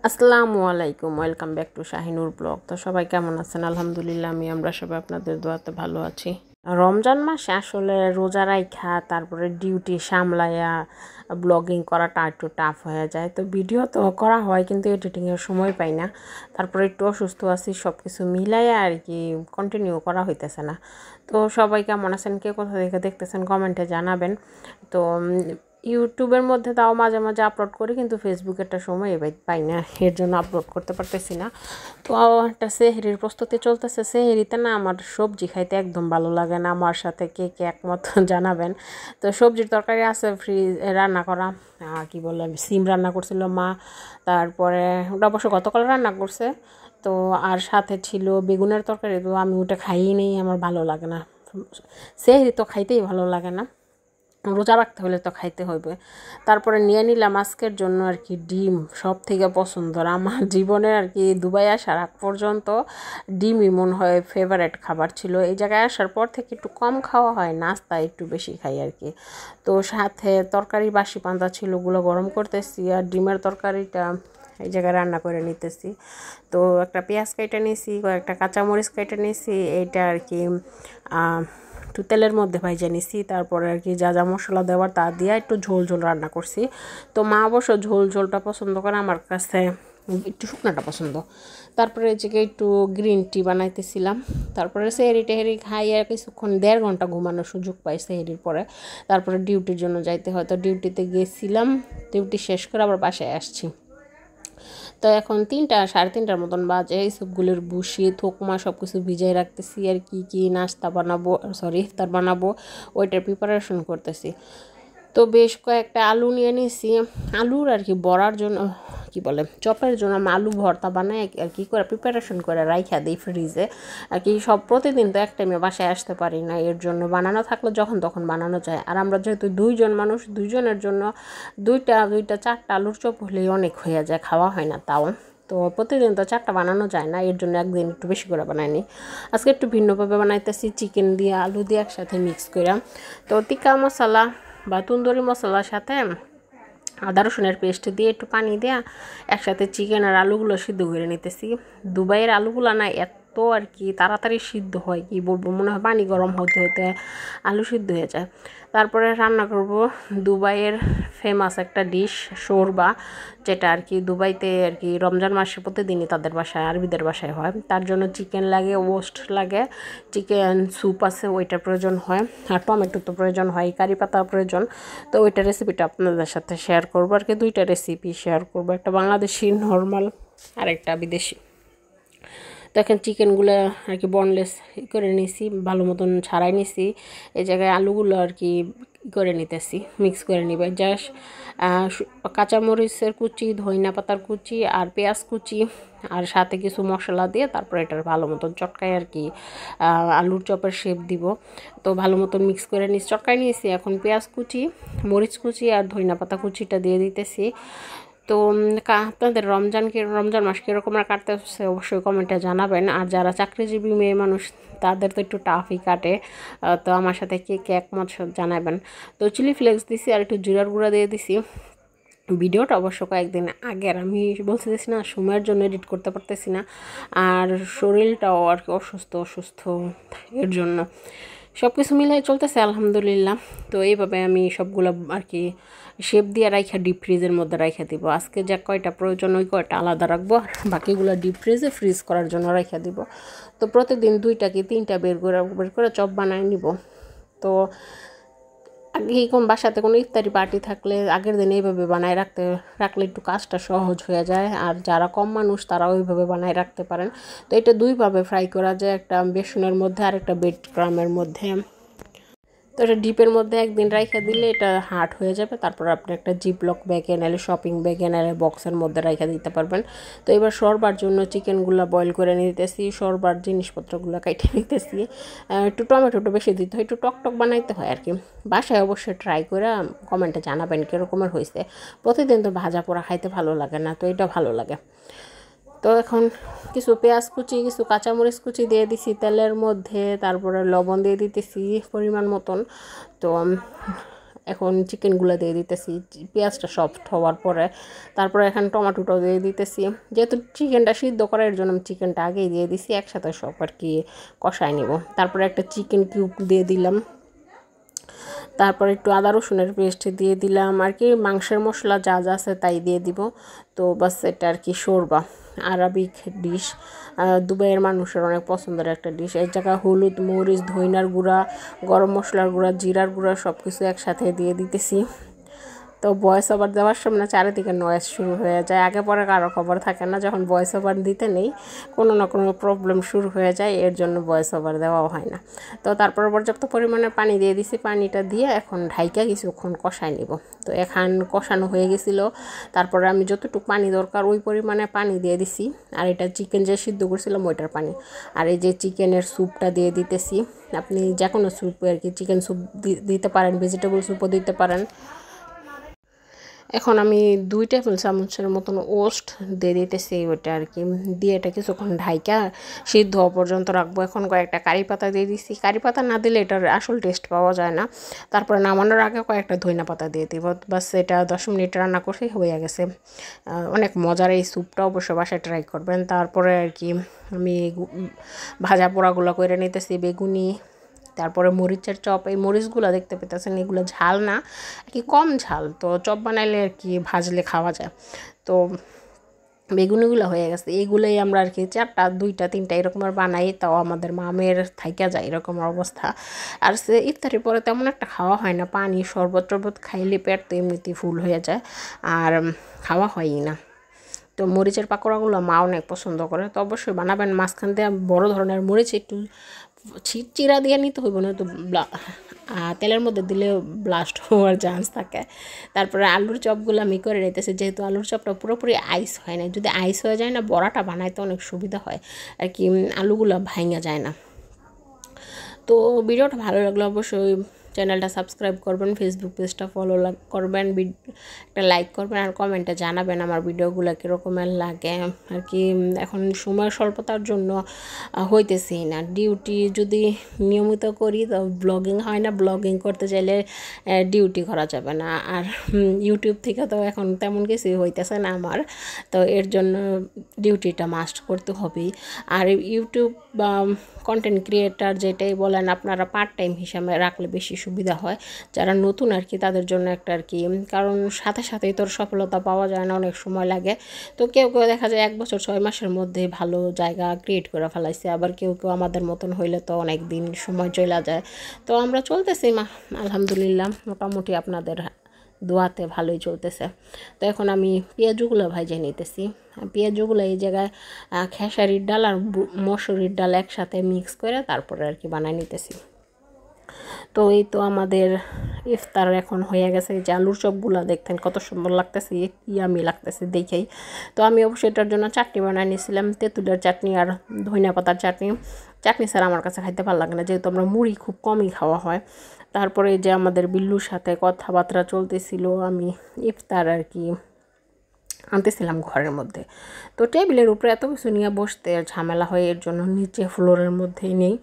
আসসালামু আলাইকুম, welcome back to Shahinur blog. তো সবাই কেমন আছেন? আলহামদুলিল্লাহ, আমরা সবাই আপনাদের দোয়াতে ভালো আছি। রমজান মাসে আসলে রোজা রাইখা তারপরে ডিউটি সামলায়া ব্লগিং করাটা একটু টাফ হয়ে যায়। তো ভিডিও তো করা হয় কিন্তু এডিটিংয়ের সময় পাই না। তারপরে একটু অসুস্থ আছি, সব কিছু মিলাইয়া আর কি কন্টিনিউ করা হইতেছে না। তো সবাই কেমন আছেন, কে কোথা থেকে দেখতেছেন কমেন্টে জানাবেন। তো ইউটিউবের মধ্যে তাও মাঝে মাঝে আপলোড করি, কিন্তু ফেসবুকেরটা সময় পাই না, এর জন্য আপলোড করতে পারতেছি না। তো একটা সেহরির প্রস্তুতি চলতেছে। সেহরিতে না আমার সবজি খাইতে একদম ভালো লাগে না। আমার সাথে কে কে একমত জানাবেন। তো সবজির তরকারি আছে রান্না করা, কি বলে সিম রান্না করছিল মা, তারপরে ওটা অবশ্য গতকাল রান্না করছে। তো আর সাথে ছিল বেগুনের তরকারি। তো আমি ওটা খাইই নেই, আমার ভালো লাগে না। সেহরি তো খাইতেই ভালো লাগে না, রোজা রাখতে হলে তো খাইতে হবে। তারপরে নিয়ে নিলাম আজকের জন্য আর কি ডিম, সব থেকে পছন্দের আমার জীবনে আর কি। দুবাই আসার আগ পর্যন্ত ডিমই মনে হয় ফেভারেট খাবার ছিল। এই জায়গায় আসার পর থেকে একটু কম খাওয়া হয়, নাস্তা একটু বেশি খাই আর কি। তো সাথে তরকারি বাসি পান্তা ছিল, ওগুলো গরম করতেছি, আর ডিমের তরকারিটা এই জায়গায় রান্না করে নিতেছি। তো একটা পেঁয়াজ কেটে নিয়েছি, কয়েকটা কাঁচামরিচ কেটে নিয়েছি, এইটা আর কি একটু তেলের মধ্যে ভাইজা নিছি। তারপরে আর কি যা যা মশলা দেওয়ার তা দিয়ে একটু ঝোল ঝোল রান্না করছি। তো মা অবশ্য ঝোল ঝোলটা পছন্দ করে, আমার কাছে একটু শুকনাটা পছন্দ। তারপরে এই জায়গায় একটু গ্রিন টি বানাইতেছিলাম। তারপরে সেহরি টেহরি খাই, আর কিছুক্ষণ 1.5 ঘন্টা ঘুমানোর সুযোগ পাই সেহরির পরে। তারপরে ডিউটির জন্য যাইতে হয়, তো ডিউটিতে গেছিলাম, ডিউটি শেষ করে আবার বাসায় আসছি। তো এখন 3টা 3:30টার মতন বাজে। এই সবগুলোর বুসি থোকমা সব কিছু ভিজাই রাখতেছি, আর কি কি নাস্তা বানাবো, সরি ইফতার বানাবো ওইটার প্রিপারেশন করতেছি। তো বেশ কয়েকটা আলু নিয়ে নিয়েছি, আলুর আর কি বড়ার জন্য, কি বলে চপের জন্য আমি আলু ভর্তা বানাই আর কি করে প্রিপারেশন করে রাইখা দিই ফ্রিজে আর কি। সব প্রতিদিন তো এক টাইমে বাসায় আসতে পারি না, এর জন্য বানানো থাকলে যখন তখন বানানো যায়। আর আমরা যেহেতু 2জন মানুষ, 2জনের জন্য দুইটা 4টা আলুর চপ হলেই অনেক হয়ে যায়, খাওয়া হয় না তাও। তো প্রতিদিন তো 4টা বানানো যায় না, এর জন্য একদিন একটু বেশি করে বানাইনি। আজকে একটু ভিন্নভাবে বানাইতেছি, চিকেন দিয়ে আলু দিয়ে একসাথে মিক্স করে। তো টিক্কা মশলা বা তন্দুরি মশলার সাথে আদা রসুনের পেস্ট দিয়ে একটু পানি দেওয়া একসাথে চিকেন আর আলুগুলো সিদ্ধ করে নিতেছি। দুবাইয়ের আলুগুলো না এত আর কি তাড়াতাড়ি সিদ্ধ হয়, কি বলবো, মনে হয় পানি গরম হতে হতে আলু সিদ্ধ হয়ে যায়। তারপরে রান্না করব দুবাইয়ের ফেমাস একটা ডিশ শোরবা, যেটা আর কি দুবাইতে আর কি রমজান মাসে প্রতিদিনই তাদের বাসায়, আরবিদের বাসায় হয়। তার জন্য চিকেন লাগে, ওস্ট লাগে, চিকেন স্যুপ আছে ওইটার প্রয়োজন হয়, আর টমেটো তো প্রয়োজন হয়, কারি পাতা প্রয়োজন। তো ওইটা রেসিপিটা আপনাদের সাথে শেয়ার করবো আর কি। 2টা রেসিপি শেয়ার করবো, একটা বাংলাদেশি নর্মাল আর একটা বিদেশি। তো এখন চিকেনগুলো আর কি বনলেস করে নিছি, ভালো মতন ছাড়াই নিছি। এই জায়গায় আলুগুলো আর কি করে নিতেছি, মিক্স করে নিবে। জাস্ট কাঁচামরিচের কুচি, ধনিয়া পাতার কুচি আর পেঁয়াজ কুচি আর সাথে কিছু মশলা দিয়ে তারপর এটার ভালো মতন চটকায় আর কি আলুর চপের শেপ দিব। তো ভালো মতন মিক্স করে চটকাই নিয়েছি। এখন পেঁয়াজ কুচি, মরিচ কুচি আর ধনিয়া পাতা কুচিটা দিয়ে দিতেছি। তো আপনাদের রমজান মাস কীরকম কাটতে হচ্ছে অবশ্যই কমেন্টে জানাবেন। আর যারা চাকরিজীবী মেয়ে মানুষ তাদের তো একটু টাফই কাটে। তো আমার সাথে কে কে একমত জানাবেন। তো চিলি ফ্লেক্স দিছি আর একটু জিরার গুঁড়া দিয়ে দিছি। ভিডিওটা অবশ্য কয়েকদিন আগের, আমি বলতেছি না সময়ের জন্য এডিট করতে পারতেছি না, আর শরীরটাও আর কি অসুস্থ এর জন্য সব কিছু মিলাই চলতেছে আলহামদুলিল্লাহ। তো এইভাবে আমি সবগুলো আর কি শেপ দিয়ে রাইখা ডিপ ফ্রিজের মধ্যে রাইখা দিব। আজকে যা কয়টা প্রয়োজন ওই কয়টা আলাদা রাখবো, আর বাকিগুলো ডিপ ফ্রিজে ফ্রিজ করার জন্য রাইখা দিব। তো প্রতিদিন 2টা কি 3টা বের করে চপ বানায় নিব। তো আগে কোন বাসাতে কোনো ইফতারি পার্টি থাকলে আগের দিন এইভাবে বানায় রাখলে একটু কাজটা সহজ হয়ে যায়। আর যারা কম মানুষ তারা ওইভাবে বানায় রাখতে পারেন। তো এটা 2ভাবে ফ্রাই করা যায়, একটা বেসনের মধ্যে আর একটা ব্রেড ক্রামের মধ্যে। তো এটা ডিপের মধ্যে একদিন রাইখা দিলে এটা হার্ড হয়ে যাবে। তারপর আপনি একটা জিপলক ব্যাগে নাহলে শপিং ব্যাগে নাহলে বক্সের মধ্যে রাইখা দিতে পারবেন। তো এবার সরবার জন্য চিকেনগুলো বয়েল করে নিতেছি, সরবার জিনিসপত্রগুলো কাইটে নিতেছি। একটু টমেটোটা বেশি দিতে হয়, একটু টক বানাইতে হয় আর কি। বাসায় অবশ্যই ট্রাই করে কমেন্টে জানাবেন কীরকমের হয়েছে। প্রতিদিন তো ভাজা পোড়া খাইতে ভালো লাগে না, তো এটা ভালো লাগে। তো এখন কিছু পেঁয়াজ কুচি, কিছু কাঁচামরিচ কুচি দিয়ে দিছি তেলের মধ্যে, তারপরে লবণ দিয়ে দিতেছি পরিমাণ মতন। তো এখন চিকেনগুলো দিয়ে দিতেছি, পেঁয়াজটা সফট হওয়ার পরে। তারপরে এখন টমেটোটাও দিয়ে দিতেছি। যেহেতু চিকেনটা সিদ্ধ করার জন্য আমি চিকেনটা আগেই দিয়ে দিছি, একসাথে সব আর কি কষায় নিব। তারপরে একটা চিকেন কিউব দিয়ে দিলাম, তারপর একটু আদা রসুনের পেস্ট দিয়ে দিলাম আর কি, মাংসের মশলা যা যা আছে তাই দিয়ে দিব। তো বাস এটা আর কি শোরবা, আরবিক ডিশ, দুবাইয়ের মানুষের অনেক পছন্দের একটা ডিশ। এই জায়গায় হলুদ, মরিচ, ধইনার গুঁড়া, গরম মশলার গুঁড়া, জিরার গুঁড়া সব কিছু একসাথে দিয়ে দিতেছি। তো ভয়েস ওভার দেওয়ার সময় চারিদিকে নয়েজ শুরু হয়ে যায়, আগে পরে কারো খবর থাকে না, যখন ভয়েস ওভার দিতে নেই কোনো না কোনো প্রবলেম শুরু হয়ে যায়, এর জন্য ভয়েস ওভার দেওয়াও হয় না। তো তারপর পর্যাপ্ত পরিমাণে পানি দিয়ে দিছি, পানিটা দিয়ে এখন ঢাইকা কিছুক্ষণ কষায় নিব। তো এখন কষানো হয়ে গেছিলো, তারপরে আমি যতটুকু পানি দরকার ওই পরিমাণে পানি দিয়ে দিছি। আর এটা চিকেন যে সিদ্ধ করছিলাম ওইটার পানি। আর এই যে চিকেনের স্যুপটা দিয়ে দিতেছি, আপনি যে কোনো স্যুপ আর কি, চিকেন স্যুপ দিতে পারেন, ভেজিটেবল স্যুপও দিতে পারেন। এখন আমি 2 টেবিল চামচের মতন ওস্ট দিয়ে দিতেছি, ওইটা আর কি দিয়ে এটা কিছুক্ষণ ঢাইকা সিদ্ধ হওয়া পর্যন্ত রাখবো। এখন কয়েকটা কারি পাতা দিয়ে দিচ্ছি, কারি পাতা না দিলে এটার আসল টেস্ট পাওয়া যায় না। তারপরে নামানোর আগে কয়েকটা ধইনা পাতা দিয়ে দিব। বাস এটা 10 মিনিট রান্না করতে হয়ে গেছে। অনেক মজার এই স্যুপটা, অবশ্য বাসায় ট্রাই করবেন। তারপরে আর কি আমি ভাজা পোড়াগুলো করে নিতেছি, বেগুনি, তারপরে মরিচের চপ। এই মরিচগুলো দেখতে পেতেছেন, এগুলো ঝাল না আর কি, কম ঝাল, তো চপ বানাইলে আর কি ভাজলে খাওয়া যায়। তো বেগুনিগুলো হয়ে গেছে, এইগুলোই আমরা আর কি 4টা 2টা 3টা এরকমের বানাই, তাও আমাদের মামের থাইকা যায় এরকম অবস্থা। আর সে ইফতারির পরে তেমন একটা খাওয়া হয় না, পানি শরবত টরবত খাইলে পেট তো এমনিতেই ফুল হয়ে যায়, আর খাওয়া হয়ই না। তো মরিচের পাকোড়াগুলো মা অনেক পছন্দ করে, তো অবশ্যই বানাবেন। মাঝখান দিয়ে বড় ধরনের মরিচ একটু চিরা দিয়ে নিতে হইব না, তো তেলের মধ্যে দিলে ব্লাস্ট হওয়ার চান্স থাকে। তারপরে আলুর চপগুলো আমি করে নিতেছি, যেহেতু আলুর চপটা পুরোপুরি আইস হয় না, যদি আইস হয়ে যায় না বড়াটা বানাইতে অনেক সুবিধা হয় আর কি, আলুগুলো ভাঙা যায় না। তো ভিডিওটা ভালো লাগলো অবশ্যই চ্যানেলটা সাবস্ক্রাইব করবেন, ফেসবুক পেজটা ফলো করবেন, একটা লাইক করবেন, আর কমেন্টে জানাবেন আমার ভিডিওগুলো কীরকমের লাগে আর কি। এখন সময় স্বল্পতার জন্য হইতেছি না, ডিউটি যদি নিয়মিত করি তো ব্লগিং হয় না, ব্লগিং করতে চাইলে ডিউটি করা যাবে না, আর ইউটিউব থেকে তো এখন তেমন কিছুই হইতেছে না আমার, তো এর জন্য ডিউটিটা মাস্ট করতে হবেই। আর ইউটিউব বা কন্টেন্ট ক্রিয়েটার যেটাই বলেন আপনারা পার্ট টাইম হিসাবে রাখলে বেশি সুবিধা হয়, যারা নতুন আর কি তাদের জন্য একটা আর কি, কারণ সাথে সাথেই তোর সফলতা পাওয়া যায় না, অনেক সময় লাগে। তো কেউ কেউ দেখা যায় 1 বছর 6 মাসের মধ্যে ভালো জায়গা ক্রিয়েট করে ফেলাইছে, আবার কেউ কেউ আমাদের মতন হইলে তো অনেক দিন সময় চলে যায়। তো আমরা চলতেছি আলহামদুলিল্লাহ, মোটামুটি আপনাদের দোয়াতে ভালোই চলতেছে। তো এখন আমি পেঁয়াজগুলো ভাজে নিতেছি, পেঁয়াজগুলো এই জায়গায় খেসারির ডাল আর মসুরির ডাল একসাথে মিক্স করে তারপরে আর কি বানাই নিতেছি। তো এই তো আমাদের ইফতার এখন হয়ে গেছে। এই যে আলুর চপগুলো দেখতেন কত সুন্দর লাগতেছে, ইয়ামি লাগতেছে দেখেই। তো আমি অবশ্যই এটার জন্য চাটনি বানিয়ে নিয়েছিলাম, তেঁতুলের চাটনি আর ধনিয়া পাতার চাটনি। চাটনি ছাড়া আমার কাছে খাইতে ভালো লাগে না, যেহেতু আমরা মুড়ি খুব কমই খাওয়া হয়। তারপরে যে আমাদের বিল্লুর সাথে কথাবার্তা চলতেছিল, আমি ইফতার আর কি আনতেছিলাম ঘরের মধ্যে। তো টেবিলের উপরে এত কিছু নিয়ে বসতে ঝামেলা হয়, এর জন্য নিচে ফ্লোরের মধ্যেই নেই।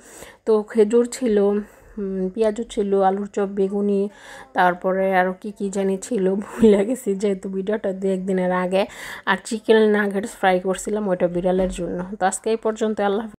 তো খেজুর ছিল, পেঁয়াজও ছিল, আলুর চপ, বেগুনি, তারপরে আরও কী জানি ছিল ভুলে গেছি, যেহেতু ভিডিওটা 2-1 দিনের আগে। আর চিকেন নাগেটস ফ্রাই করছিলাম, ওইটা বিড়ালের জন্য। তো আজকে এই পর্যন্ত, আল্লাহ।